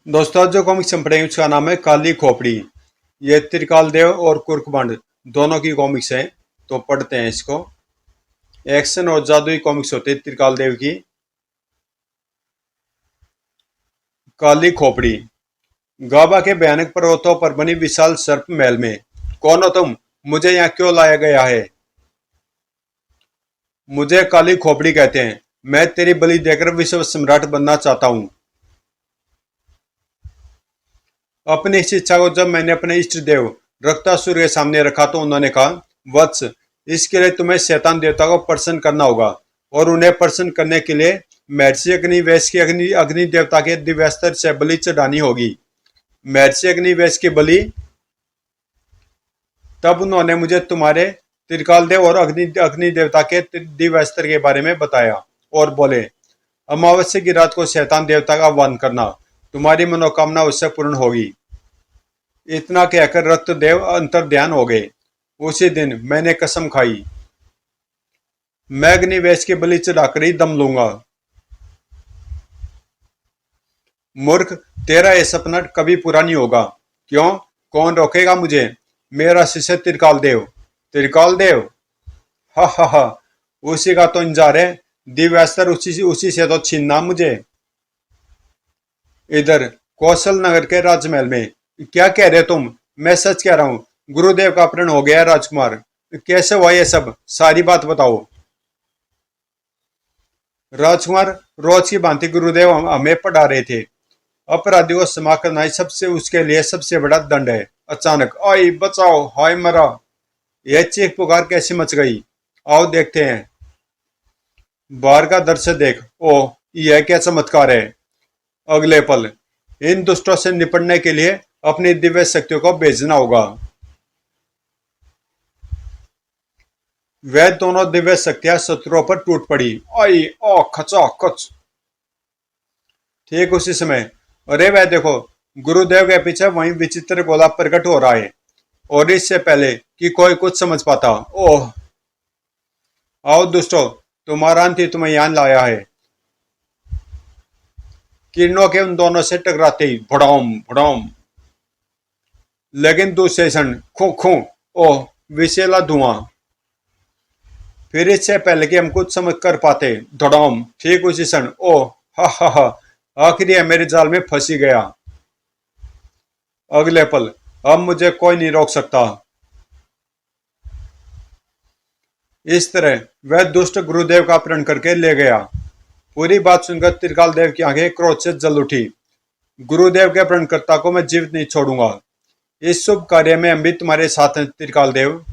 दोस्तों जो कॉमिक्स हम पढ़ेंगे उसका नाम है काली खोपड़ी। ये त्रिकाल देव और कुर्कबंड दोनों की कॉमिक्स है। तो पढ़ते हैं इसको। एक्शन और जादुई कॉमिक्स होती है त्रिकाल देव की। काली खोपड़ी। गाबा के भयानक पर्वतों पर बनी विशाल सर्प महल में कौन हो तुम? मुझे यहाँ क्यों लाया गया है? मुझे काली खोपड़ी कहते हैं। मैं तेरी बलि देकर विश्व सम्राट बनना चाहता हूँ। अपनी इस इच्छा को जब मैंने अपने इष्ट देव रक्तासुर के सामने रखा तो उन्होंने कहा, वत्स, इसके लिए तुम्हें शैतान देवता को प्रसन्न करना होगा और उन्हें प्रसन्न करने के लिए महर्षि अग्निवेश की अग्नि देवता के दिव्यास्त्र से बलि चढ़ानी होगी। महर्षि अग्निवेश की बलि। तब उन्होंने मुझे तुम्हारे त्रिकाल देव और अग्नि देवता के दिव्यास्त्र के बारे में बताया और बोले, अमावस्या की रात को शैतान देवता का आह्वान करना, तुम्हारी मनोकामना उससे पूर्ण होगी। इतना कहकर रक्तदेव अंतर्ध्यान हो गए। उसी दिन मैंने कसम खाई, मैं अग्निवेश की बलि चढ़ाकर ही दम लूंगा। मूर्ख, तेरा यह सपना कभी पूरा नहीं होगा। क्यों? कौन रोकेगा मुझे? मेरा शिष्य त्रिकाल देव। त्रिकाल देव? हा हा हा, उसी का तो इंतजार है। दिव्यास्त्र उसी से तो छीनना मुझे। इधर कौशल नगर के राजमहल में। क्या कह रहे हो तुम? मैं सच कह रहा हूँ, गुरुदेव का अपहरण हो गया। राजकुमार, कैसे हुआ ये सब? सारी बात बताओ। राजकुमार, रोज की भांति गुरुदेव हमें पढ़ा रहे थे। अपराधी को क्षमा करना ही सबसे उसके लिए सबसे बड़ा दंड है। अचानक, आई बचाओ, हाय मरा, यह चीख पुकार कैसे मच गई? आओ देखते हैं। बाहर का दृश्य देख। ओह, यह क्या चमत्कार है! अगले पल, इन दुष्टों से निपटने के लिए अपनी दिव्य शक्तियों को भेजना होगा। वह दोनों दिव्य शक्तियां शत्रुओं पर टूट पड़ी। आई ओ खचा खच। ठीक उसी समय, अरे वह देखो, गुरुदेव के पीछे वही विचित्र गोला प्रकट हो रहा है। और इससे पहले कि कोई कुछ समझ पाता, ओह, आओ दुष्टो, तुम्हारा अंत ही तुम्हें यहां लाया है। किरणों के उन दोनों से टकराते ही भड़ाम भड़ाम। लेकिन दूसरे क्षण खू खू, ओह, विषैला धुआं। फिर इससे पहले कि हम कुछ समझ कर पाते, धड़ाम। ठीक उसी क्षण, ओह, हा हा हा, आखिर यह मेरे जाल में फंसी गया। अगले पल, अब मुझे कोई नहीं रोक सकता। इस तरह वह दुष्ट गुरुदेव का अपहरण करके ले गया। पूरी बात सुनकर त्रिकाल देव की आंखें क्रोध से जल उठी। गुरुदेव के अपहरणकर्ता को मैं जीवित नहीं छोड़ूंगा। इस शुभ कार्य में हम भी तुम्हारे साथ हैं त्रिकाल देव।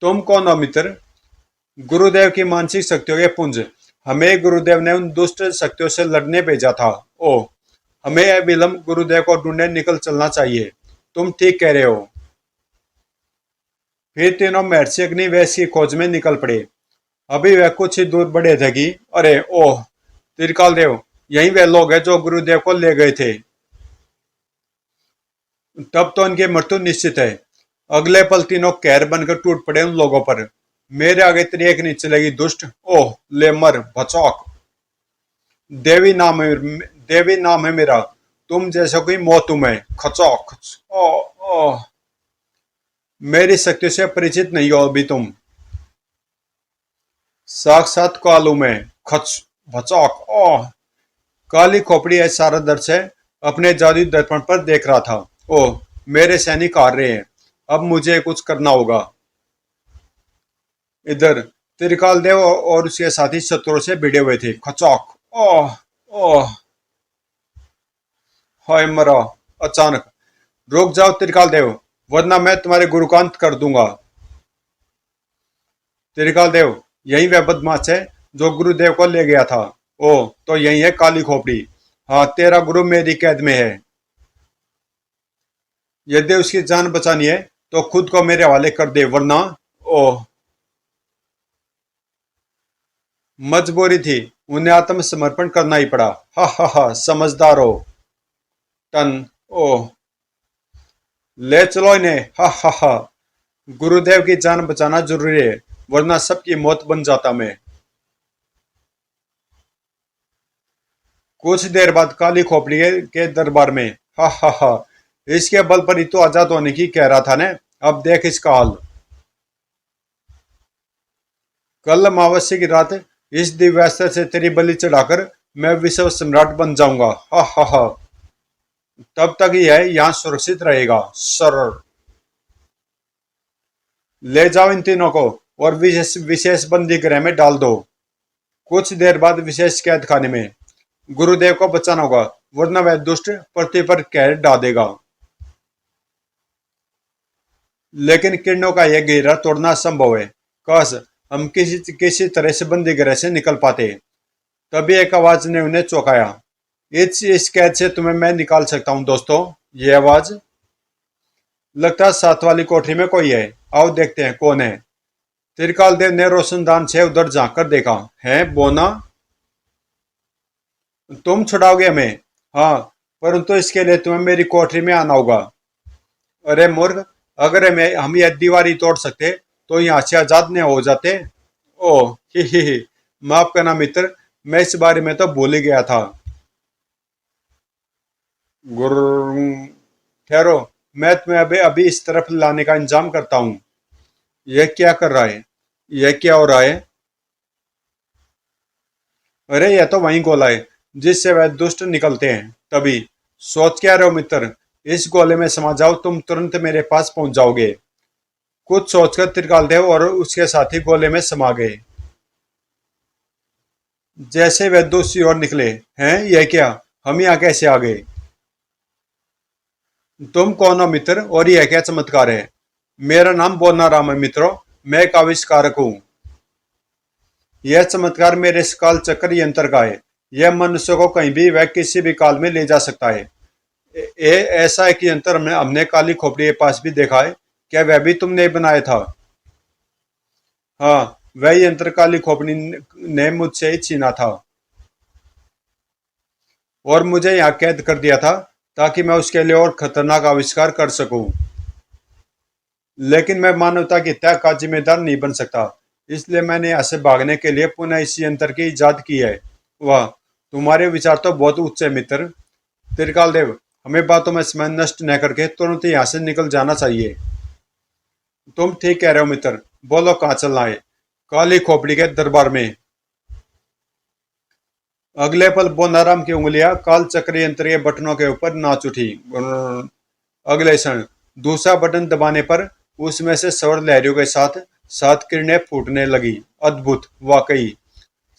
तुम कौन हो मित्र? गुरुदेव की मानसिक शक्तियों के पुंज। हमें गुरुदेव ने उन दुष्ट शक्तियों से लड़ने भेजा था। ओह, हमें अविलंब गुरुदेव को ढूंढने निकल चलना चाहिए। तुम ठीक कह रहे हो। फिर तीनों महर्षि अग्निवेश की खोज में निकल पड़े। अभी वह कुछ ही दूर बढ़े थे कि अरे ओह, त्रिकाल देव, यही वे लोग हैं जो गुरुदेव को ले गए थे। तब तो उनकी मृत्यु निश्चित है। अगले पल तीनों कहर बनकर टूट पड़े उन लोगों पर। मेरे आगे तेरी एक नहीं चलेगी दुष्ट। ओह, ले मर भचौक। देवी नाम है, देवी नाम है मेरा। तुम जैसा कोई मौत तुम्हें खचौक। ओह ओह, मेरी शक्ति से परिचित नहीं हो अभी तुम। साक्षात कालू में खच भचौक। ओह, काली खोपड़ी है सारा दृश्य अपने जादुई दर्पण पर देख रहा था। ओह, मेरे सैनिक हार रहे हैं। अब मुझे कुछ करना होगा। इधर त्रिकाल देव और उसके साथी शत्रुओं से भिड़े हुए थे। खचौक। ओह ओह, हाय मरा। अचानक, रुक जाओ त्रिकाल देव, वरना मैं तुम्हारे गुरु का अंत कर दूंगा। त्रिकाल देव, यही वह बदमाश है जो गुरुदेव को ले गया था। ओ, तो यही है काली खोपड़ी। हाँ, तेरा गुरु मेरी कैद में है। यदि उसकी जान बचानी है तो खुद को मेरे हवाले कर दे, वरना। ओह, मजबूरी थी, उन्हें आत्मसमर्पण करना ही पड़ा। हा हा हा, समझदार हो। टन। ओह, ले चलो इन्हें। हा हा हा, गुरुदेव की जान बचाना जरूरी है, वरना सबकी मौत बन जाता मैं। कुछ देर बाद काली खोपड़ी के दरबार में, हा हा हा, इसके बल पर ही तो आजाद होने की कह रहा था ने, अब देख इसका हाल। कल अमावस्या की रात इस दिव्यास्त्र से तेरी बलि चढ़ाकर मैं विश्व सम्राट बन जाऊंगा, हा हा हा। तब तक यह यहाँ सुरक्षित रहेगा सर। ले जाओ इन तीनों को और विशेष विशेष बंदी गृह में डाल दो। कुछ देर बाद विशेष कैद खाने में। गुरुदेव को बचाना होगा, वरना वह दुष्ट पृथ्वी पर कहर डाल देगा। लेकिन किरणों का यह घेरा तोड़ना असंभव है। काश हम किसी किसी तरह से बंदी गृह से निकल पाते। तभी एक आवाज ने उन्हें चौंकाया। इस कैद से तुम्हें मैं निकाल सकता हूँ दोस्तों। ये आवाज, लगता है साथ वाली कोठरी में कोई है। आओ देखते हैं कौन है। त्रिकाल देव ने रोशनदान से उधर झांक कर देखा। है बोना, तुम छुड़ाओगे हमें? हाँ, परंतु इसके लिए तुम्हें मेरी कोठरी में आना होगा। अरे मूर्ख, अगर हम यह दीवारी तोड़ सकते तो यहाँ से आजाद न हो जाते। ओह ही, माफ करना मित्र, मैं इस बारे में तो भूल ही गया था। गुर ठहरो, मैं तुम्हें अभी अभी इस तरफ लाने का इंतजाम करता हूँ। यह क्या कर रहा है? यह क्या हो रहा है? अरे यह तो वही गोला है जिससे वह दुष्ट निकलते हैं। तभी सोच क्या रहे हो मित्र? इस गोले में समा जाओ, तुम तुरंत मेरे पास पहुंच जाओगे। कुछ सोचकर त्रिकालदेव और उसके साथी गोले में समा गए। जैसे वे दूसरी ओर निकले, हैं यह क्या? हम यहाँ कैसे आ गए? तुम कौन हो मित्र, और यह क्या चमत्कार है? मेरा नाम बोनाराम है मित्रों, मैं एक आविष्कारक हूँ। यह चमत्कार मेरे इस काल चक्र यंत्र का है। यह मनुष्य को कहीं भी व किसी भी काल में ले जा सकता है। ऐसा एक यंत्र हमने काली खोपड़ी के पास भी देखा है। क्या वह भी तुमने बनाया था? हाँ, वह यंत्र काली खोपड़ी ने मुझसे ही छीना था और मुझे यहाँ कैद कर दिया था ताकि मैं उसके लिए और खतरनाक आविष्कार कर सकूं। लेकिन मैं मानवता की हत्या का जिम्मेदार नहीं बन सकता, इसलिए मैंने यहाँ से भागने के लिए पुनः इस यंत्र की इजाद की है। वाह, तुम्हारे विचार तो बहुत उच्च है मित्र। त्रिकाल देव, हमें बातों में समय नष्ट न करके तुरंत यहाँ से निकल जाना चाहिए। तुम ठीक कह रहे हो मित्र, बोलो कहाँ चलना है? काली खोपड़ी के दरबार में। अगले पल बोनाराम की उंगलियां काल चक्र यंत्र के बटनों के ऊपर नाच उठी। अगले क्षण दूसरा बटन दबाने पर उसमें से सौर लहरियों के साथ सात किरणें फूटने लगी। अद्भुत, वाकई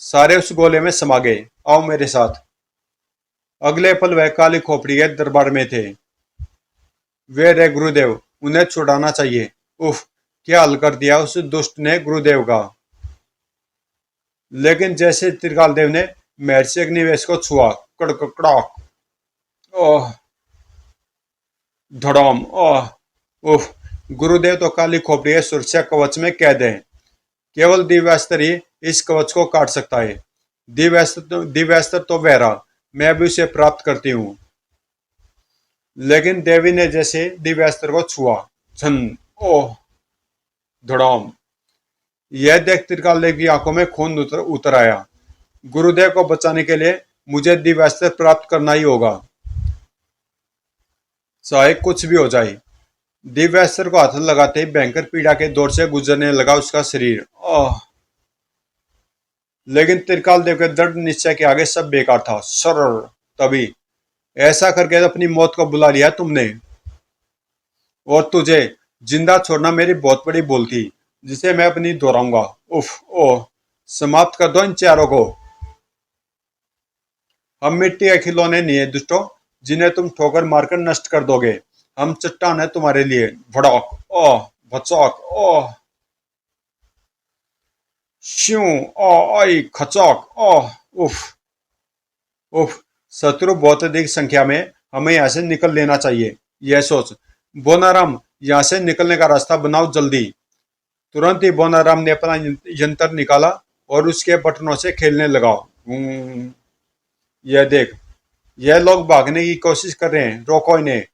सारे उस गोले में समा गए। आओ मेरे साथ। अगले पल वह काली खोपड़ी के दरबार में थे। वे रे गुरुदेव, उन्हें छुड़ाना चाहिए। उफ, क्या हल कर दिया उस दुष्ट ने गुरुदेव का। लेकिन जैसे त्रिकाल देव ने महर्षि अग्निवेश को छुआ, कड़कड़ाक, ओह, धड़ाम, ओह, उफ, गुरुदेव तो काली खोपड़ी के सुरक्षा कवच में कैद है। केवल दिव्यास्त्र ही इस कवच को काट सकता है। दिव्यास्त्र तो वहरा, मैं अभी उसे प्राप्त करती हूँ। लेकिन देवी ने जैसे दिव्यास्त्र को छुआ, झन, ओह, धड़ाम, यह देख त्रिकालदेव की आंखों में खून उतर आया। गुरुदेव को बचाने के लिए मुझे दिव्यास्त्र प्राप्त करना ही होगा, चाहे कुछ भी हो जाए। दिव्यास्त्र को हाथ लगाते ही भयंकर पीड़ा के दौर से गुजरने लगा उसका शरीर। ओह, लेकिन त्रिकाल देव के दृढ़ निश्चय के आगे सब बेकार था सर। तभी ऐसा करके अपनी मौत को बुला लिया तुमने, और तुझे जिंदा छोड़ना मेरी बहुत बड़ी भूल थी जिसे मैं अपनी दोहराऊंगा। उफ, ओह, समाप्त कर दो इन चारों को। हम मिट्टी के खिलौने नहीं है दुष्टों जिन्हें तुम ठोकर मारकर नष्ट कर दोगे। हम चट्टान है तुम्हारे लिए। भड़क, ओह, भचक, ओह, श्यू, ओह, आई, खचक, ओह, उफ, उफ, शत्रु बहुत अधिक संख्या में, हमें यहाँ से निकल लेना चाहिए। यह सोच, बोनाराम, यहाँ से निकलने का रास्ता बनाओ जल्दी। तुरंत ही बोनाराम ने अपना यंत्र निकाला और उसके बटनों से खेलने लगा। यह देख, यह लोग भागने की कोशिश कर रहे हैं, रोको इन्हें।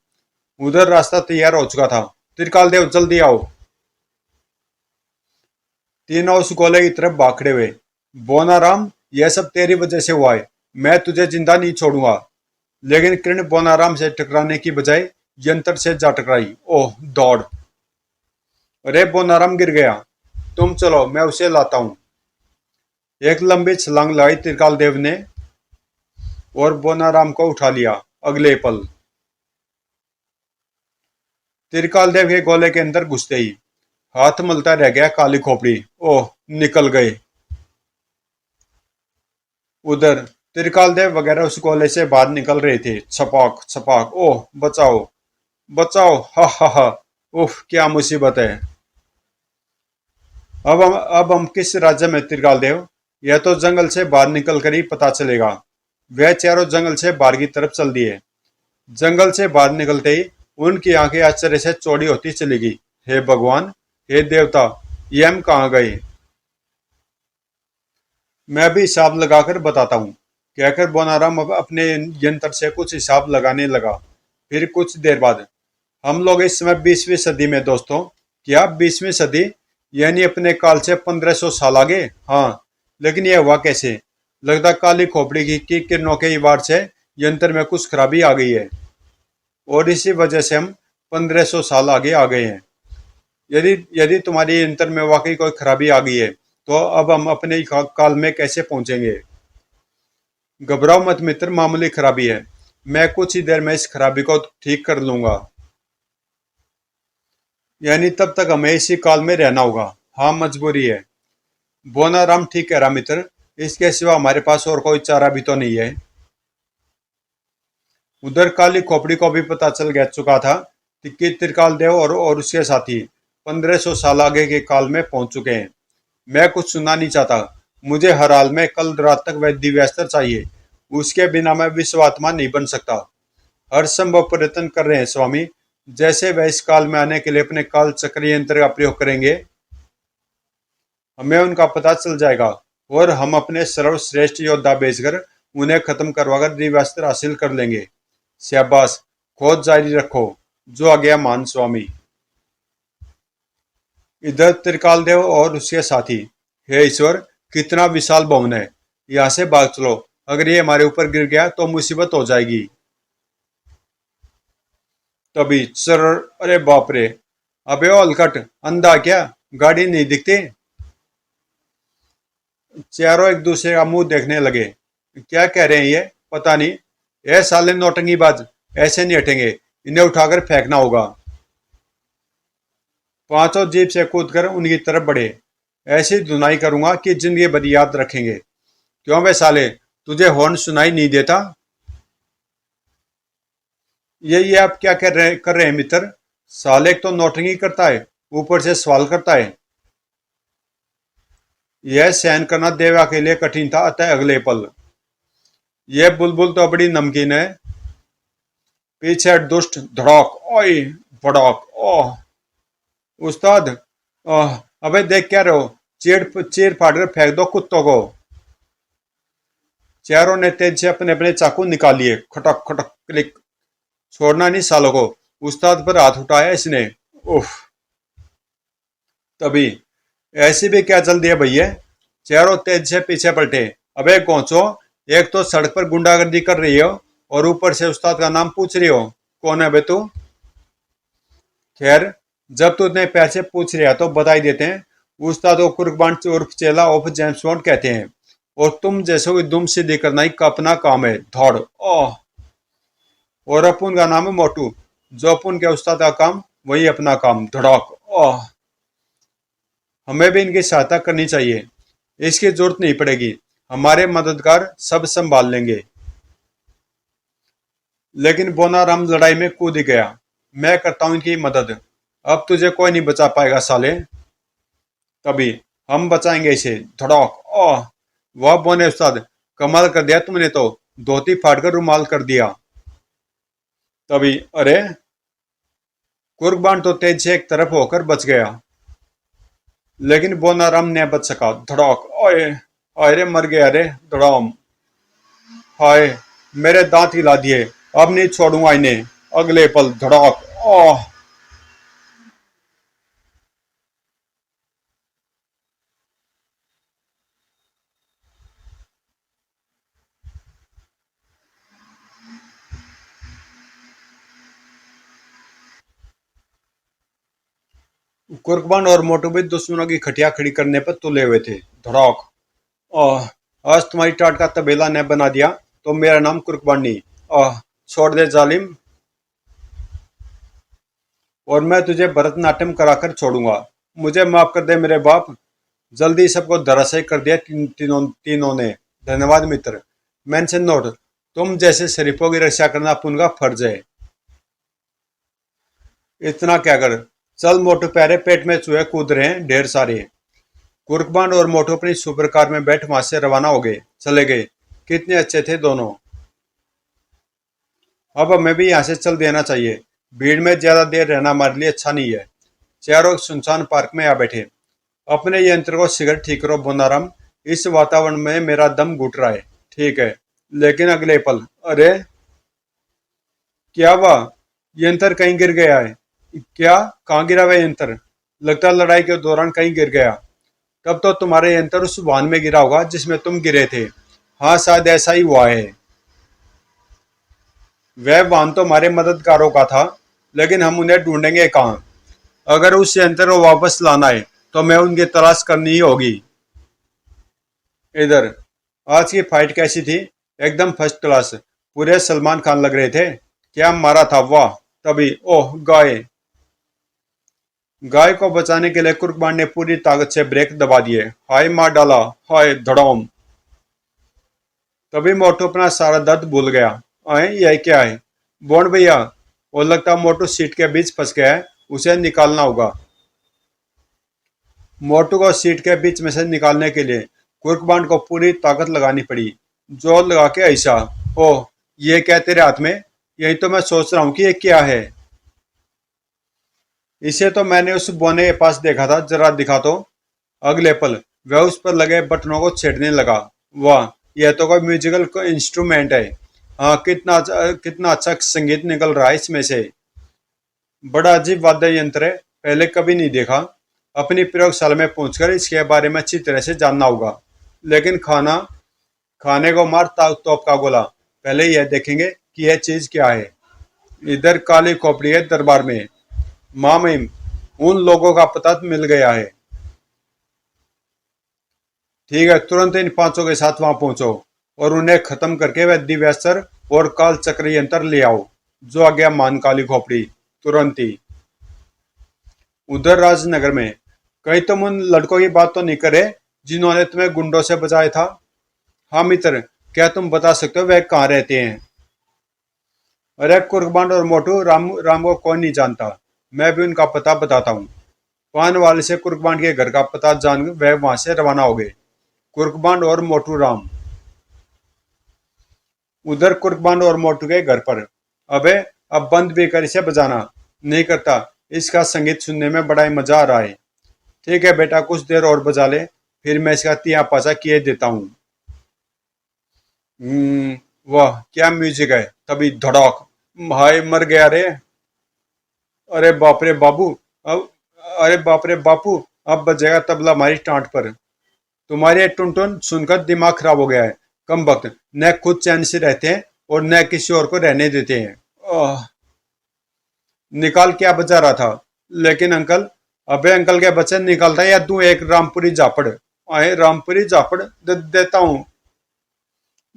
उधर रास्ता तैयार हो चुका था। त्रिकाल देव, जल्दी आओ। तीनों उस गोले की तरफ भाग खड़े हुए। बोनाराम, यह सब तेरी वजह से हुआ है। मैं तुझे जिंदा नहीं छोड़ूंगा। लेकिन किरण बोनाराम से टकराने की बजाय यंत्र से जा टकराई। ओह दौड़! अरे बोनाराम गिर गया। तुम चलो, मैं उसे लाता हूँ। एक लंबी छलांग लगाई त्रिकाल देव ने और बोनाराम को उठा लिया। अगले पल त्रिकाल देव के गोले के अंदर घुसते ही हाथ मलता रह गया काली खोपड़ी। ओह, निकल गए। उधर त्रिकाल देव वगैरह उस गोले से बाहर निकल रहे थे। छपाक छपाक। ओह बचाओ, बचाओ! हा हा हा! उफ, क्या मुसीबत है। अब हम किस राज्य में त्रिकाल देव? यह तो जंगल से बाहर निकल कर ही पता चलेगा। वह चारों जंगल से बाहर की तरफ चल दिए। जंगल से बाहर निकलते ही उनकी आंखें आश्चर्य से चौड़ी होती चली गई। हे भगवान, हे देवता, ये हम कहाँ गए? मैं भी हिसाब लगाकर बताता हूँ, कहकर बोनाराम अब अपने यंत्र से कुछ हिसाब लगाने लगा। फिर कुछ देर बाद हम लोग इस समय 20वीं सदी में दोस्तों। क्या 20वीं सदी? यानी अपने काल से 1500 साल आगे। हाँ, लेकिन यह हुआ कैसे? लगता काली खोपड़ी की किरणों के वार से यंत्र में कुछ खराबी आ गई है और इसी वजह से हम 1500 साल आगे आ गए हैं। यदि यदि तुम्हारी यंत्र में वाकई कोई खराबी आ गई है तो अब हम अपने ही काल में कैसे पहुंचेंगे? घबराओ मत मित्र, मामूली खराबी है। मैं कुछ ही देर में इस खराबी को ठीक कर लूंगा। यानी तब तक हमें इसी काल में रहना होगा। हाँ, मजबूरी है। बोनाराम ठीक कह रहा मित्र। इसके सिवा हमारे पास और कोई चारा भी तो नहीं है। उधर काली खोपड़ी को भी पता चल गया चुका था कि त्रिकाल देव और उसके साथी 1500 साल आगे के काल में पहुंच चुके हैं। मैं कुछ सुनना नहीं चाहता। मुझे हर हाल में कल रात तक वह दिव्यास्त्र चाहिए। उसके बिना मैं विश्वात्मा नहीं बन सकता। हर संभव प्रयत्न कर रहे हैं स्वामी। जैसे वह इस काल में आने के लिए अपने काल चक्र यंत्र का प्रयोग करेंगे, हमें उनका पता चल जाएगा और हम अपने सर्वश्रेष्ठ योद्धा भेजकर उन्हें खत्म करवाकर दिव्यास्त्र हासिल कर लेंगे। शाबाश! खोज जारी रखो। जो आ गया मान स्वामी। इधर त्रिकाल देव और उसके साथी। हे ईश्वर, कितना विशाल भवन है। यहाँ से भाग चलो। अगर ये हमारे ऊपर गिर गया तो मुसीबत हो जाएगी। तभी चर! अरे बाप रे! अबे ओ हलकट, अंधा क्या? गाड़ी नहीं दिखती? चारों एक दूसरे का मुंह देखने लगे। क्या कह रहे हैं ये? पता नहीं। ए साले नौटंकीबाज, ऐसे नहीं हटेंगे। इन्हें उठाकर फेंकना होगा। पांचों जीप से कूदकर उनकी तरफ बढ़े। ऐसी धुनाई करूंगा कि जिंदगी भर याद रखेंगे। क्यों बे साले, तुझे हॉर्न सुनाई नहीं देता? ये आप क्या कर रहे हैं मित्र? साले एक तो नौटंकी करता है, ऊपर से सवाल करता है। यह सहन करना देवा के लिए कठिन था। अतः अगले पल यह बुलबुल तो बड़ी नमकीन है। पीछे हट दुष्ट! धड़ाक! ओए! भड़ाक! ओह उस्ताद! ओह! अबे देख क्या रहे हो? चीर चीर फाड़ कर फेंक दो कुत्तों को। चारों ने तेज से अपने अपने चाकू निकाल लिए। खटक खटक क्लिक। छोड़ना नहीं सालों को। उस्ताद पर हाथ उठाया इसने। उफ! तभी ऐसी भी क्या जल्दी है भैया? चारों तेज से पीछे पलटे। अबे गोंचो, एक तो सड़क पर गुंडागर्दी कर रही हो और ऊपर से उस्ताद का नाम पूछ रही हो। कौन है बे तू? खैर, जब तू इतने पैर से पूछ रहा तो बता ही देते हैं। उस्ताद को कुर्बान उर्फ चेला ऑफ जेम्स बॉन्ड कहते हैं और तुम जैसों की दुम सीधी करना ही का अपना काम है। धौड़! ओह! और अपुन का नाम है मोटू। जो अपुन के उस्ताद का काम वही अपना काम। धड़ाक! ओह! हमें भी इनकी सहायता करनी चाहिए। इसकी जरूरत नहीं पड़ेगी। हमारे मददगार सब संभाल लेंगे। लेकिन बोनाराम लड़ाई में कूद गया। मैं करता हूं इनकी मदद। अब तुझे कोई नहीं बचा पाएगा साले। तभी हम बचाएंगे इसे। धड़ाक! ओह! वाह बोने उस्ताद, कमाल कर दिया तुमने तो। धोती फाड़कर रुमाल कर दिया। तभी अरे! कुर्बान तो तेज से एक तरफ होकर बच गया। लेकिन बोनाराम ने बच सका। धड़ाक! ओए! अरे मर गया रे। धड़ाम! हाय! मेरे दांत हिला दिए। अब नहीं छोड़ूंगा इन्हें। अगले पल धड़ाक! ओह! कुर्कबान और मोटू भी दुश्मनों की खटिया खड़ी करने पर तुले हुए थे। धड़ाक। आह, आज तुम्हारी टाट का तबेला न बना दिया तो मेरा नाम कुर्कबान नहीं। आह, छोड़ दे जालिम, और मैं तुझे भरतनाट्यम कराकर छोड़ूंगा। मुझे माफ कर दे मेरे बाप। जल्दी सबको धराशायी कर दिया तीनों ने। धन्यवाद मित्र। मेंशन नोट, तुम जैसे शरीफों की रक्षा करना अपन का फर्ज है। इतना क्या कर, चल मोटू प्यारे, पेट में चूहे कूद रहे हैं ढेर सारे। कुर्कबान और मोटू अपनी सुपर कार में बैठ वहां से रवाना हो गए। चले गए। कितने अच्छे थे दोनों। अब हमें भी यहाँ से चल देना चाहिए। भीड़ में ज्यादा देर रहना हमारे लिए अच्छा नहीं है। चारों सुनसान पार्क में आ बैठे। अपने यंत्र को शीघ्र ठीक करो बोनाराम। इस वातावरण में मेरा दम घुट रहा है। ठीक है, लेकिन अगले पल, अरे क्या हुआ? यंत्र कहीं गिर गया है क्या? कहाँ गिरा हुआ यंत्र? लगता है लड़ाई के दौरान कहीं गिर गया। तब तो तुम्हारे यंत्र उस वाहन में गिरा होगा जिसमें तुम गिरे थे। हाँ, शायद ऐसा ही हुआ है। वह वाहन तो हमारे मददगारों का था, लेकिन हम उन्हें ढूंढेंगे कहाँ? अगर उस यंत्र को वापस लाना है तो हमें उनकी तलाश करनी ही होगी। इधर, आज की फाइट कैसी थी? एकदम फर्स्ट क्लास। पूरे सलमान खान लग रहे थे। क्या मारा था, वाह। तभी ओह गाय। गाय को बचाने के लिए कुर्बान ने पूरी ताकत से ब्रेक दबा दिए। हाय मार डाला। हाय धड़ोम। तभी मोटू अपना सारा दर्द भूल गया। आए, यह क्या है? बोन भैया, वो लगता मोटू सीट के बीच फंस गया है। उसे निकालना होगा। मोटू को सीट के बीच में से निकालने के लिए कुर्कबान को पूरी ताकत लगानी पड़ी। जोर लगा के ऐसा। ओह, ये क्या तेरे हाथ में? यही तो मैं सोच रहा हूँ कि ये क्या है। इसे तो मैंने उस बोने के पास देखा था, जरा दिखा तो। अगले पल वह उस पर लगे बटनों को छेड़ने लगा। वाह, यह तो कोई म्यूजिकल इंस्ट्रूमेंट है। हाँ, कितना अच्छा संगीत निकल रहा है इसमें से। बड़ा अजीब वाद्य यंत्र है, पहले कभी नहीं देखा। अपनी प्रयोगशाला में पहुंचकर इसके बारे में अच्छी तरह से जानना होगा। लेकिन खाने को मार तोप का गोला। पहले यह देखेंगे कि यह चीज क्या है। इधर काली खोपड़ी है दरबार में। मामिम, उन लोगों का पता मिल गया है। ठीक है, तुरंत इन पांचों के साथ वहां पहुंचो और उन्हें खत्म करके वह दिव्यास्त्र और काल चक्र यंत्र ले आओ। जो आ गया मान काली खोपड़ी। तुरंत ही। उधर राजनगर में, कहीं तुम उन लड़कों की बात तो नहीं करे जिन्होंने तुम्हें गुंडों से बचाया था? हाँ मित्र, क्या तुम बता सकते हो वह कहाँ रहते हैं? अरे कुर्बान और मोटू, राम राम को कौन नहीं जानता। मैं भी उनका पता बताता हूँ। पान वाले से कुर्बान के घर का पता जान वह वहां से रवाना हो गए। कुर्बान और मोटू राम। उधर कुर्बान और मोटू के घर पर। अबे, अब बंद भी कर इसे बजाना। नहीं करता। इसका संगीत सुनने में बड़ा ही मजा आ रहा है। ठीक है बेटा, कुछ देर और बजा ले, फिर मैं इसका तिया पाचा किए देता हूँ। वाह क्या म्यूजिक है। तभी धड़ाक। भाई मर गया रे। अरे बाप रे बाबू। अब, अरे बाप रे बापू। अब बजेगा तबला हमारी टांट पर। तुम्हारे ये टुन टुन सुनकर दिमाग खराब हो गया है। कम वक्त, न खुद चैन से रहते हैं और न किसी और को रहने देते हैं। आह, निकाल क्या बजा रहा था? लेकिन अंकल। अबे अंकल के बच्चे निकालता है या तू एक रामपुरी जापड़? आए रामपुरी जापड़ देता हूँ।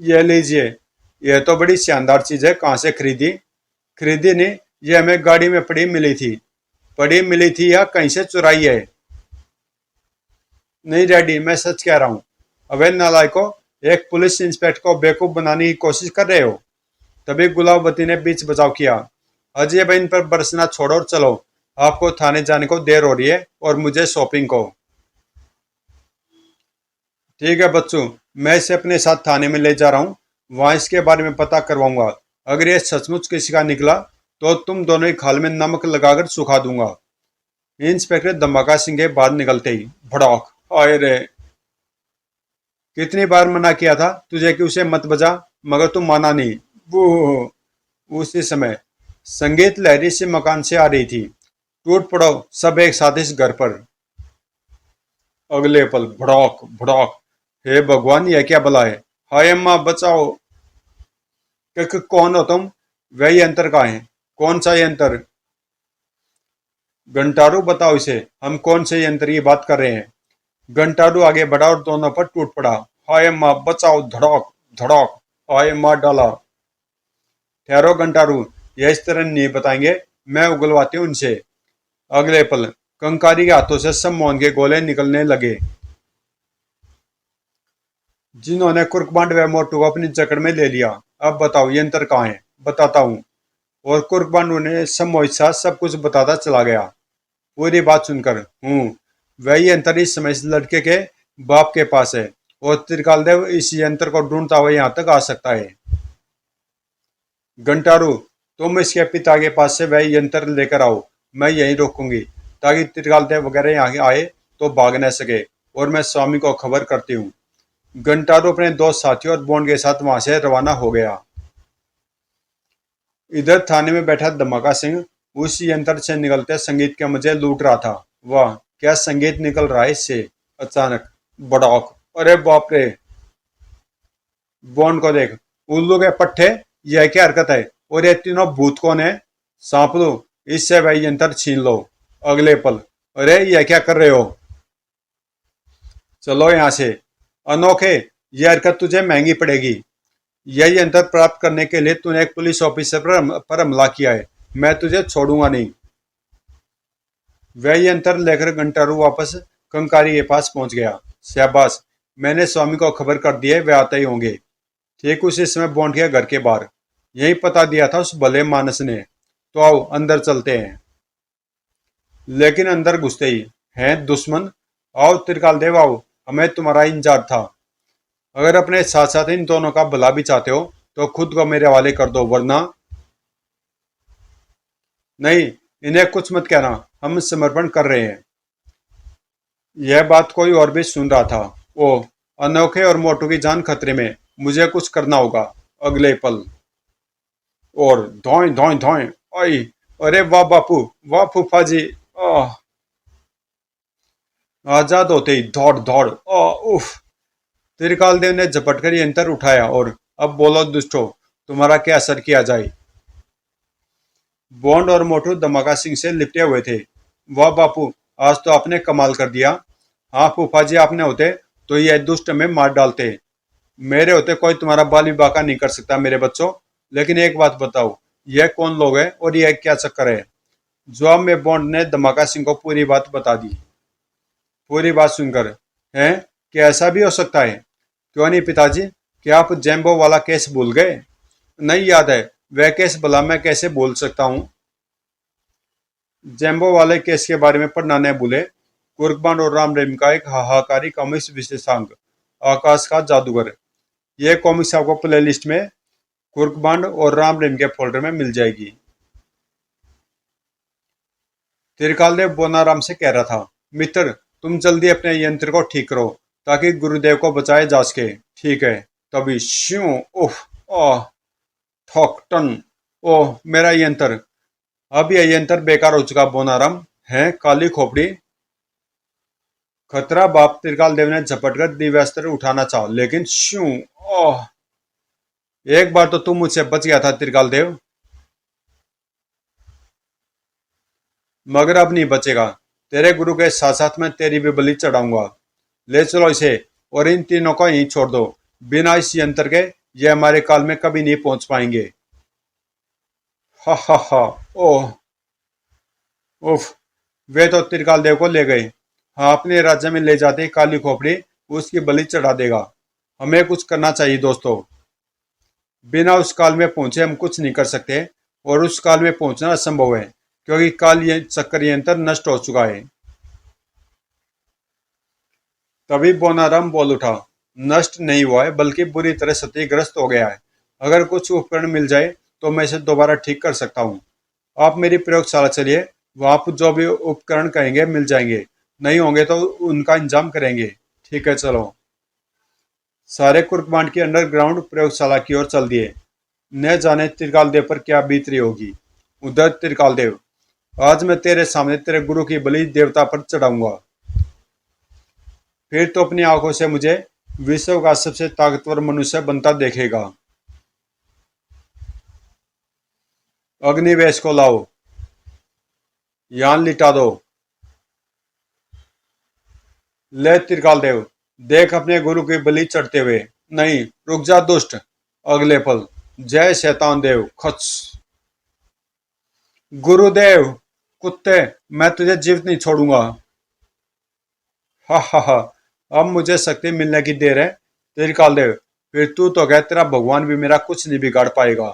ये लीजिए। यह तो बड़ी शानदार चीज है, कहाँ से खरीदी? खरीदी नहीं, ये हमें गाड़ी में पड़ी मिली थी। पड़ी मिली थी या कहीं से चुराई है? नहीं डैडी, मैं सच कह रहा हूँ। अबे नालायको, एक पुलिस इंस्पेक्टर को बेवकूफ बनाने की कोशिश कर रहे हो? तभी गुलाबती ने बीच बचाव किया। अजय भाई, इन पर बरसना छोड़ो और चलो। आपको थाने जाने को देर हो रही है और मुझे शॉपिंग को। ठीक है बच्चों, मैं इसे अपने साथ थाने में ले जा रहा हूँ। वहां इसके बारे में पता करवाऊंगा। अगर ये सचमुच किसी का निकला तो तुम दोनों ही खाल में नमक लगाकर सुखा दूंगा। इंस्पेक्टर धमाका सिंह के बाद निकलते ही भड़ाक। आए रे, कितनी बार मना किया था तुझे कि उसे मत बजा, मगर तू माना नहीं। वो उसी समय संगीत लहरी से मकान से आ रही थी। टूट पड़ो सब एक साथ इस घर पर। अगले पल भड़ाक भड़ाक। हे भगवान, यह क्या भला है? हाय अम्मा बचाओ। कौन हो तुम? वही यंत्र का है। कौन सा यंत्र? घंटारू बताओ इसे, हम कौन से यंत्र की बात कर रहे हैं। घंटारू आगे बढ़ा और दोनों पर टूट पड़ा। हाय माँ बचाओ, धड़क धड़क। हाय मार डाला। ठहरो घंटारू, यह इस तरह नहीं बताएंगे, मैं उगलवाती हूँ उनसे। अगले पल कंकारी के हाथों से सम्मोहन के गोले निकलने लगे, जिन्होंने कुर्कबांड व मोटू को अपनी जकड़ में ले लिया। अब बताओ यंत्र कहाँ है, बताता हूँ। और कुर्कबांड उन्हें सम्मोहित साथ सब कुछ बताता चला गया। पूरी बात सुनकर वही यंत्र इस समय इस लड़के के बाप के पास है, और त्रिकाल देव इस यंत्र को ढूंढता हुआ यहाँ तक आ सकता है। घंटारू, तुम इसके पिता के पास से वह यंत्र लेकर आओ, मैं यहीं रोकूंगी, ताकि त्रिकाल देव वगैरह यहाँ आए तो भाग न सके, और मैं स्वामी को खबर करती हूँ। घंटारू अपने दो साथियों और बॉन्ड के साथ वहां से रवाना हो गया। इधर थाने में बैठा धमाका सिंह उस यंत्र से निकलते संगीत के मजे लूट रहा था। वाह क्या संगीत निकल रहा है इससे। अचानक बड़ौक, अरे बाप रे, बॉन्ड को देख, उल्लू के पट्टे, यह क्या हरकत है, और ये तीनों भूत कौन है। सांप लो, इससे वह यंत्र छीन लो। अगले पल, अरे यह क्या कर रहे हो, चलो यहां से। अनोखे, यह हरकत तुझे महंगी पड़ेगी। यह यंत्र प्राप्त करने के लिए तूने एक पुलिस ऑफिसर पर हमला किया है, मैं तुझे छोड़ूंगा नहीं। वह यंत्र लेकर घंटारू वापस कंकारी के पास पहुंच गया। शाबाश, मैंने स्वामी को खबर कर दी है, वे आते ही होंगे। ठीक उसी समय बॉन्ड के घर के बाहर, यही पता दिया था उस भले मानस ने। तो आओ अंदर चलते हैं। लेकिन अंदर घुसते ही, हैं दुश्मन, आओ त्रिकाल देव आओ, हमें तुम्हारा इंतजार था। अगर अपने साथ साथ इन दोनों का भला भी चाहते हो तो खुद को मेरे हवाले कर दो, वरना। नहीं, इन्हें कुछ मत कहना, हम समर्पण कर रहे हैं। यह बात कोई और भी सुन रहा था। ओ, अनोखे और मोटू की जान खतरे में, मुझे कुछ करना होगा। अगले पल, और धोएं धोएं धोएं, आई, अरे वाह बापू, वाह फूफा जी। आह, आजाद होते ही दौड़ दौड़, उफ। त्रिकाल देव ने झपट कर यंत्र उठाया और, अब बोलो दुष्टो, तुम्हारा क्या असर किया जाए। बॉन्ड और मोटू धमाका सिंह से लिपटे हुए थे। वाह बापू, आज तो आपने कमाल कर दिया। हाँ फूफा जी, आपने होते तो यह दुष्ट में मार डालते। मेरे होते कोई तुम्हारा बाल भी बाका नहीं कर सकता मेरे बच्चों। लेकिन एक बात बताओ, यह कौन लोग हैं और यह क्या चक्कर है। जवाब में बॉन्ड ने धमाका सिंह को पूरी बात बता दी। पूरी बात सुनकर, हैं, क्या ऐसा भी हो सकता है। क्यों नहीं पिताजी, क्या आप जैम्बो वाला केस भूल गए। नहीं याद है, वह केस भला मैं कैसे भूल सकता हूँ। जैम्बो वाले केस के बारे में पढ़ना न भूले। कुर्बान और राम रहीम का एक हाहाकारी कॉमिक्स विशेषांक, आकाश का जादूगर। यह कॉमिक्स आपको प्ले लिस्ट में कुर्बान और राम रहीम के फोल्डर में मिल जाएगी। त्रिकाल देव बोनाराम से कह रहा था, मित्र तुम जल्दी अपने यंत्र को ठीक करो, ताकि गुरुदेव को बचाए जा सके। ठीक है। तभी श्यों, उफ, ओह, ठोक टन, ओह मेरा यंत्र। अब यह यंत्र बेकार हो चुका बोनाराम है, काली खोपड़ी। खतरा बाप। त्रिकाल देव ने झपट कर दिव्यास्त्र उठाना चाहा, लेकिन श्यों, ओह, एक बार तो तुम मुझसे बच गया था त्रिकाल देव, मगर अब नहीं बचेगा। तेरे गुरु के साथ साथ मैं तेरी भी बलि चढ़ाऊंगा। ले चलो इसे, और इन तीनों को यहीं छोड़ दो। बिना इस यंत्र के ये हमारे काल में कभी नहीं पहुंच पाएंगे। हा हा हा। ओह, उफ, वे तो त्रिकाल देव को ले गए। हाँ, अपने राज्य में ले जाते ही काली खोपड़ी उसकी बलि चढ़ा देगा। हमें कुछ करना चाहिए दोस्तों। बिना उस काल में पहुंचे हम कुछ नहीं कर सकते, और उस काल में पहुंचना असंभव है, क्योंकि काल चक्र यंत्र नष्ट हो चुका है। तभी बोनाराम बोल उठा, नष्ट नहीं हुआ है, बल्कि बुरी तरह क्षतिग्रस्त हो गया है। अगर कुछ उपकरण मिल जाए तो मैं इसे दोबारा ठीक कर सकता हूँ। आप मेरी प्रयोगशाला चलिए, वहां पर जो भी उपकरण कहेंगे मिल जाएंगे, नहीं होंगे तो उनका इंतजाम करेंगे। ठीक है चलो। सारे कुर्कमांड की अंडरग्राउंड प्रयोगशाला की ओर चल दिए। न जाने त्रिकाल देव पर क्या बीत रही होगी। उधर त्रिकाल देव, आज मैं तेरे सामने तेरे गुरु की बलि देवता पर चढ़ाऊंगा। फिर तो अपनी आंखों से मुझे विश्व का सबसे ताकतवर मनुष्य बनता देखेगा। अग्निवेश को लाओ। यान लिटा दो। ले त्रिकाल देव, देख अपने गुरु की बलि चढ़ते हुए। नहीं, रुक जा दुष्ट। अगले पल, जय शैतान देव खच। गुरुदेव, कुत्ते, मैं तुझे जीवित नहीं छोड़ूंगा। हा हा हा, अब मुझे शक्ति मिलने की देर है। त्रिकाल देव, फिर तू तो कह, तेरा भगवान भी मेरा कुछ नहीं बिगाड़ पाएगा।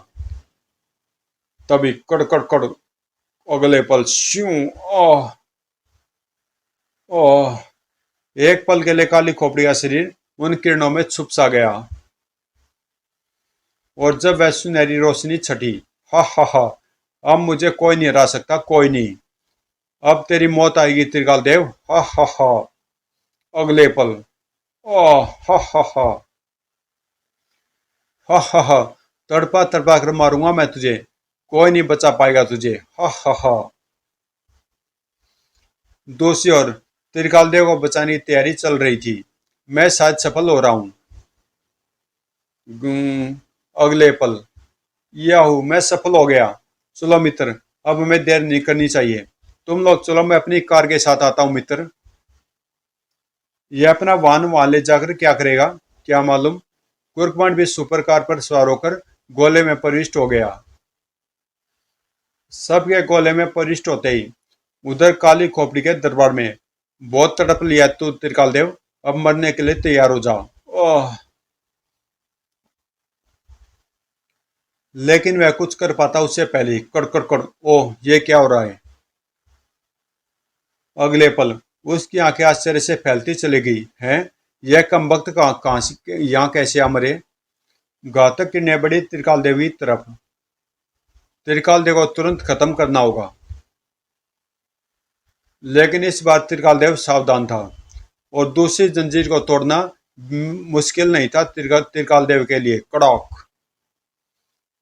तभी कड़ कड़ कड़, अगले पल श्यू। ओह ओह, एक पल के लिए काली खोपड़ी का शरीर उन किरणों में छुप सा गया। और जब वह सुनहरी रोशनी छटी, हा हा हा, अब मुझे कोई नहीं हरा सकता, कोई नहीं। अब तेरी मौत आएगी त्रिकाल देव, हा हा हा। अगले पल, ओह हा हा हा, हा हा हा, तड़पा तड़पा कर मारूंगा मैं तुझे, कोई नहीं बचा पाएगा तुझे, हा हा हा। दूसरी ओर त्रिकाल देव को बचाने की तैयारी चल रही थी। मैं शायद सफल हो रहा हूं। अगले पल, याहू, मैं सफल हो गया। चलो मित्र, अब हमें देर नहीं करनी चाहिए। तुम लोग चलो, मैं अपनी कार के साथ आता हूँ मित्र। यह अपना वाहन वहां ले जाकर क्या करेगा, क्या मालूम। कुर्कमंड भी सुपर कार पर सवार होकर गोले में प्रविष्ट हो गया। सबके गोले में प्रविष्ट होते ही उधर काली खोपड़ी के दरबार में बहुत तड़प लिया तू त्रिकाल देव, अब मरने के लिए तैयार हो जा। ओह, लेकिन वह कुछ कर पाता उससे पहले ही कड़ कड़। ओह, ये क्या हो रहा है। अगले पल उसकी आंखें आश्चर्य से फैलती चली गई। हैं, यह कमबख्त कहां से यहाँ कैसे आ मरे। घातक किरणें बड़ी त्रिकाल देवी की तरफ। त्रिकाल देव को तुरंत खत्म करना होगा। लेकिन इस बार त्रिकाल देव सावधान था और दूसरी जंजीर को तोड़ना मुश्किल नहीं था त्रिकाल देव के लिए। कड़ाक,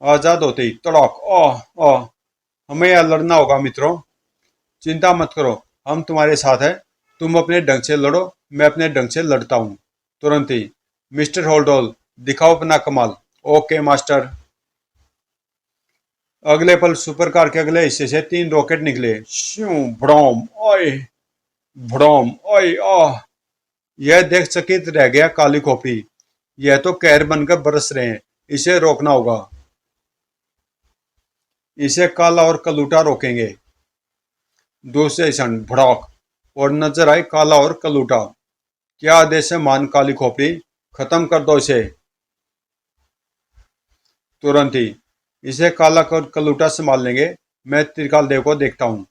आजाद होते ही तड़ाक। ओह ओह, हमें यह लड़ना होगा मित्रों। चिंता मत करो, हम तुम्हारे साथ हैं। तुम अपने ढंग से लड़ो, मैं अपने ढंग से लड़ता हूँ। तुरंत ही, मिस्टर होल्डोल, दिखाओ अपना कमाल। Okay master. अगले पल सुपर कार के अगले हिस्से से 3 रॉकेट निकले। श्यू, भड़ोम, ओए, भड़ोम, ओए, आह। यह देख चकित रह गया काली खोपड़ी। यह तो कहर बनकर बरस रहे हैं, इसे रोकना होगा। इसे काला और कलूटा रोकेंगे। दूसरे क्षण भड़ाक, और नजर आए काला और कलूटा। क्या आदेश है मान काली खोपड़ी, खत्म कर दो इसे। तुरंत ही, इसे काला और कलूटा संभाल लेंगे। मैं त्रिकाल देव को देखता हूँ।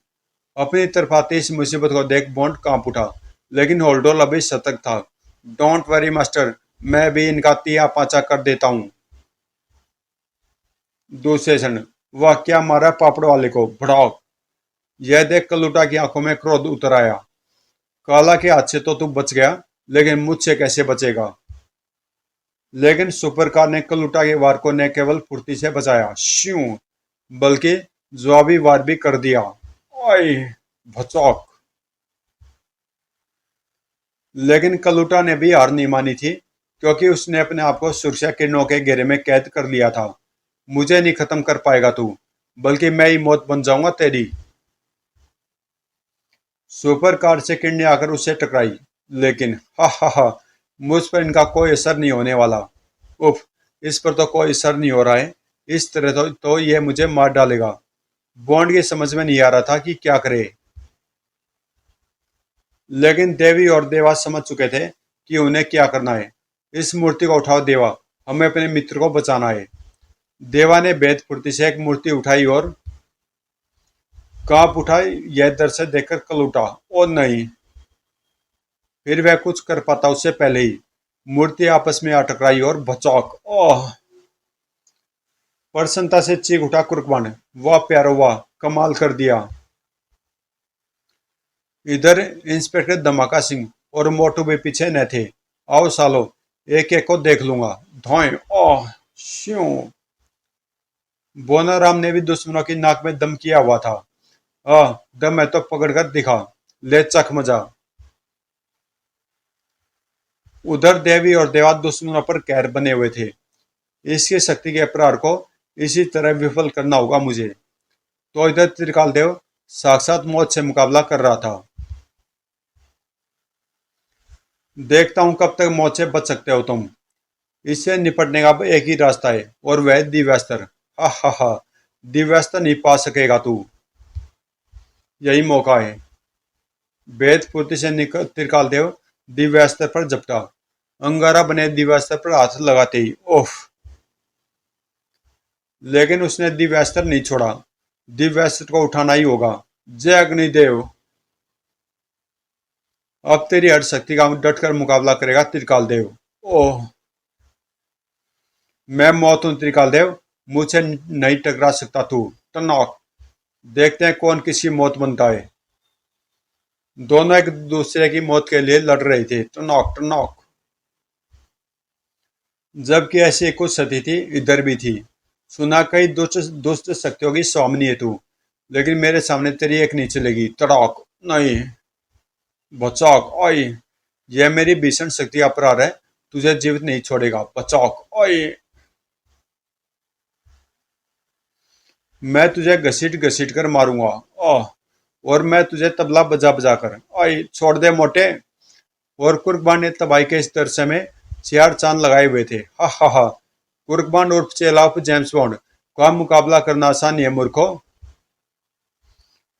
अपनी तरफ आती इस मुसीबत को देख बॉन्ड कांप उठा, लेकिन होल्डोल अभी सतर्क था। डोंट वरी मास्टर, मैं भी इनका तिया पाचा कर देता हूँ। दूसरे क्षण, वह क्या मारा पापड़ वाले को, भड़ाक। यह देख कलूटा की आंखों में क्रोध उतर आया। काला के हाथ से तो तू बच गया, लेकिन मुझसे कैसे बचेगा। लेकिन सुपर कार ने कलूटा के वार को न केवल फुर्ती से बचाया, श्यू, बल्कि जवाबी वार भी कर दिया। ओए, भचौक। लेकिन कलूटा ने भी हार नहीं मानी थी, क्योंकि उसने अपने आप को सुरक्षा किरणों के घेरे में कैद कर लिया था। मुझे नहीं खत्म कर पाएगा तू, बल्कि मैं ही मौत बन जाऊंगा तेरी। सुपर कार से किरणें आकर उससे टकराई, लेकिन हा हा हा, मुझ पर इनका कोई असर नहीं होने वाला। उफ, इस पर तो कोई असर नहीं हो रहा है। इस तरह तो ये मुझे मार डालेगा। बॉन्ड की समझ में नहीं आ रहा था कि क्या करे। लेकिन देवी और देवा समझ चुके थे कि उन्हें क्या करना है। इस मूर्ति को उठाओ देवा, हमें अपने मित्र को बचाना है। देवा ने भेद फुर्ती से एक मूर्ति उठाई और कांप उठा। यह दृश्य देखकर कल उठा। ओ नहीं, फिर वह कुछ कर पाता उससे पहले ही मूर्ति आपस में आ टकराई और भचौक। ओह, प्रसन्नता से चीख उठा कुर्बान। वाह प्यारो वाह, कमाल कर दिया। इधर इंस्पेक्टर धमाका सिंह और मोटू भी पीछे न थे। आओ सालो, एक एक को देख लूंगा। धोए, ओह, श्यों। बोनाराम ने भी दुश्मनों की नाक में दम किया हुआ था। दम है तो पकड़ कर दिखा, ले चख मजा। उधर देवी और देवा दुश्मनों पर कहर बने हुए थे। इसकी शक्ति के प्रहार को इसी तरह विफल करना होगा मुझे। तो इधर त्रिकाल देव साक्षात मौत से मुकाबला कर रहा था। देखता हूं कब तक मौत से बच सकते हो तुम। इससे निपटने का अब एक ही रास्ता है और वह है दिव्यास्त्र। हा हा हा, दिव्यास्त्र नहीं पा सकेगा तू। यही मौका है। वेद फुर्ती से त्रिकाल देव दिव्यास्त्र पर झपटा। अंगारा बने दिव्यास्त्र पर हाथ लगाते ही ओह, लेकिन उसने दिव्यास्त्र नहीं छोड़ा। दिव्यास्त्र को उठाना ही होगा। जय अग्निदेव। अब तेरी हर शक्ति का डटकर मुकाबला करेगा त्रिकाल देव। ओह, मैं मौत हूं त्रिकाल देव, मुझसे नहीं टकरा सकता तू। टनॉक। देखते हैं कौन किसकी मौत बनता है। दोनों एक दूसरे की मौत के लिए लड़ रहे थे। टनॉक टनॉक। जबकि ऐसी कुछ सती थी इधर भी थी। सुना कई दुष्ट दुष्ट शक्तियों की स्वामिनी है तू, लेकिन मेरे सामने तेरी एक नहीं चलेगी। तड़ाक। नहीं। बचाक। ओए, यह मेरी भीषण शक्ति अपराध है। तुझे जीवित नहीं छोड़ेगा। बचाक। ओए, मैं तुझे घसीट घसीट कर मारूंगा। ओह, और मैं तुझे तबला बजा बजा कर। ओए, छोड़ दे मोटे। और कुर्बान ने तबाही के इस दृश्य में चार चांद लगाए हुए थे। हा हा हा। कुर्बान उर्फ चेला उर्फ जेम्स बॉन्ड का मुकाबला करना आसान नहीं है मूर्खो।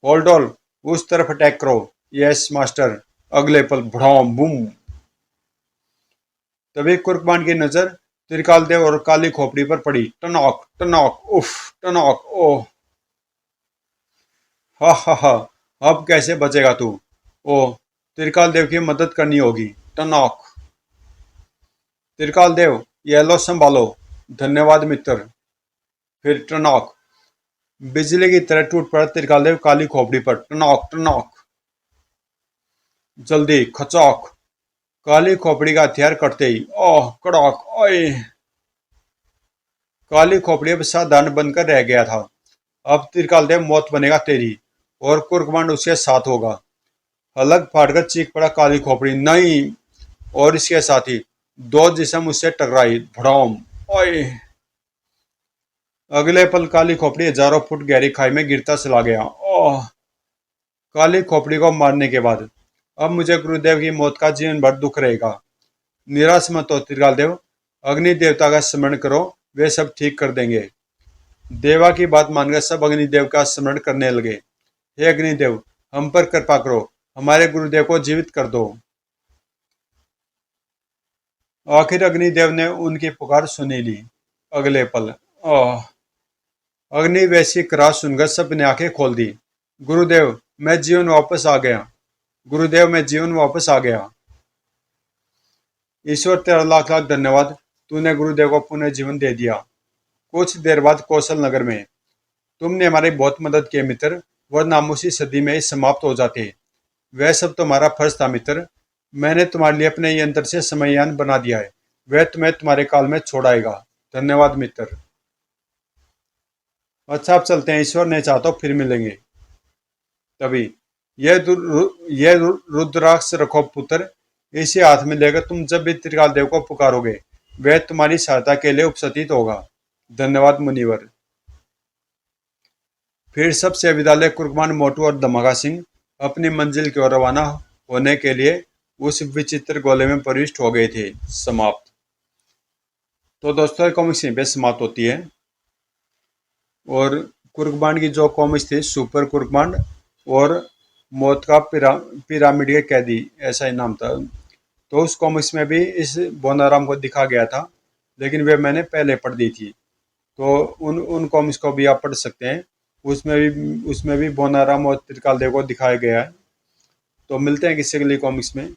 होल्ड ऑल, उस तरफ अटैक करो। Yes master. अगले पल भड़ाम बूम। तभी कुर्बान की नजर त्रिकाल देव और काली खोपड़ी पर पड़ी। टनॉक टनॉक। उफ। टनॉक। ओह। हा हा हा। अब कैसे बचेगा तू। ओह, त्रिकाल देव की मदद करनी होगी। टनॉक। त्रिकाल देव, यह लो संभालो। धन्यवाद मित्र। फिर टनॉक। बिजली की तरह टूट पड़ा त्रिकाल देव काली खोपड़ी पर। टनॉक टनॉक। जल्दी खचौक। काली खोपड़ी का हथियार कटते ही ओह कड़ाक। ओए, काली खोपड़ी अब साधारण बनकर रह गया था। अब त्रिकाल देव मौत बनेगा तेरी, और कुर्कमांड उसके साथ होगा। अलग फाड़कर चीख पड़ा काली खोपड़ी। नहीं। और इसके साथ ही दो जिस्म उससे टकराई। भड़ाम। ओए, अगले पल काली खोपड़ी हजारों फुट गहरी खाई में गिरता चला गया। ओह, काली खोपड़ी को मारने के बाद अब मुझे गुरुदेव की मौत का जीवन भर दुख रहेगा। निराश मत हो त्रिकाल देव, अग्नि देवता का स्मरण करो, वे सब ठीक कर देंगे। देवा की बात मानकर सब अग्निदेव का स्मरण करने लगे। हे अग्निदेव, हम पर कृपा करो, हमारे गुरुदेव को जीवित कर दो। आखिर अग्निदेव ने उनकी पुकार सुनी ली। अगले पल ओह, अग्नि वैसी कराह सुनकर सब ने आंखें खोल दी। गुरुदेव, मैं जीवन वापस आ गया। गुरुदेव, मैं जीवन वापस आ गया। ईश्वर तेरा लाख लाख धन्यवाद, तूने गुरुदेव को पुनः जीवन दे दिया। कुछ देर बाद कौशल नगर में तुमने हमारी बहुत मदद की मित्र, वरना हम उसी सदी में ही समाप्त हो जाते। वह सब तुम्हारा फर्ज था मित्र। मैंने तुम्हारे लिए अपने यंत्र से समययान बना दिया है। वह तुम्हें तुम्हारे काल में छोड़ाएगा। धन्यवाद मित्र। अच्छा, अब चलते हैं, ईश्वर ने चाहा तो फिर मिलेंगे। तभी यह रुद्राक्ष रखो पुत्र, इसे हाथ में लेकर तुम जब भी त्रिकाल देव को पुकारोगे, वह तुम्हारी सहायता के लिए उपस्थित होगा। धन्यवाद मुनिवर। फिर सबसे विदा ले कुर्बान मोटू और धमाका सिंह अपनी मंजिल की ओर रवाना होने के लिए उस विचित्र गोले में प्रविष्ट हो गए थे। समाप्त। तो दोस्तों, कॉमिक्स यहीं पे समाप्त होती है। और कुर्बान की जो कॉमिक्स थी, सुपर कुर्बान और मौत का पिरामिड के कैदी, ऐसा ही नाम था। तो उस कॉमिक्स में भी इस बोनाराम को दिखा गया था, लेकिन वे मैंने पहले पढ़ दी थी। तो उन कॉमिक्स को भी आप पढ़ सकते हैं। उसमें भी बोनाराम और त्रिकाल देव को दिखाया गया है। तो मिलते हैं किसी अगली कॉमिक्स में।